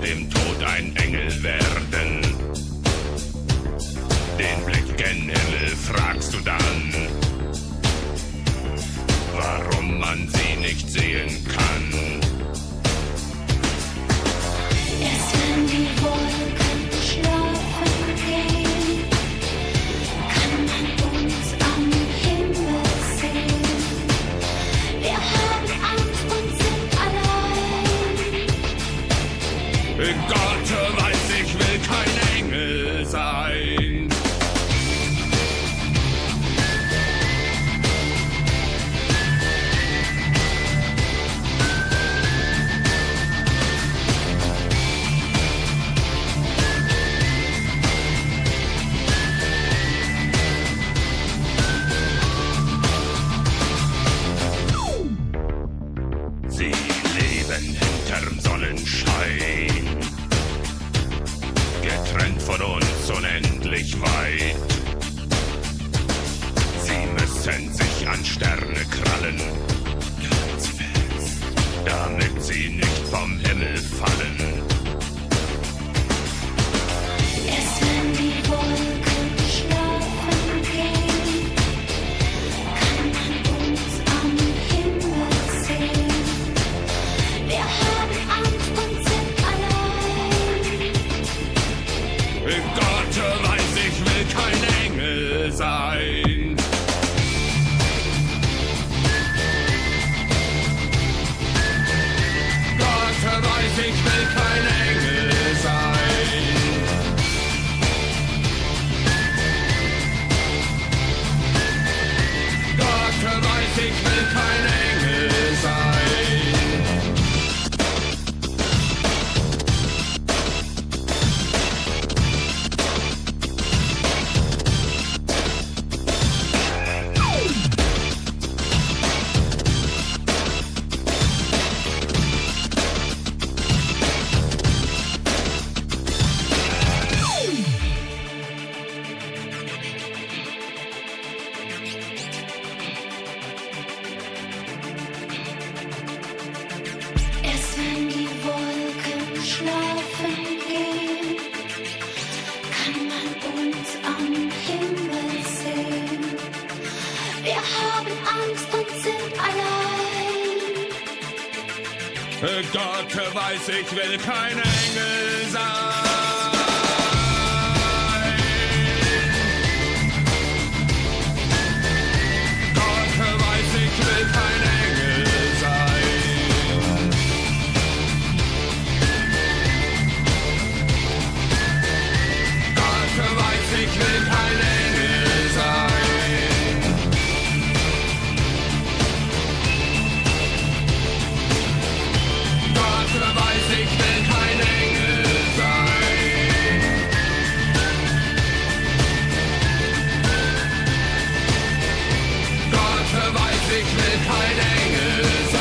dem Tod ein Engel werden. Den Blick gen Himmel fragst du dann, warum man sie nicht sehen kann. Erst wenn die Wolken schlafen gehen, kann man uns am Himmel sehen. Wir haben Angst und sind allein. Gott weiß, ich will kein Engel sein. Sie leben hinterm Sonnenschein, getrennt von uns unendlich weit. Sie müssen sich an Sterne krallen, ganz fest, damit sie nicht vom Himmel fallen. Erst wenn die Wolken schlafen gehen, kann man uns am Himmel sehen. Wir haben Angst und sind allein. Gott weiß, ich will kein Engel sein. Gott weiß, ich will kein Engel sein. Gott weiß, ich will kein Engel sein. Erst wenn die Wolken schlafen gehen, kann man uns am Himmel sehen. Wir haben Angst und sind allein. Gott weiß, ich will kein Engel sein. Gott weiß, ich will kein Engel sein. Gott weiß, ich will kein Engel sein. Gott weiß, ich will kein Engel sein. Gott weiß, ich will kein Engel sein.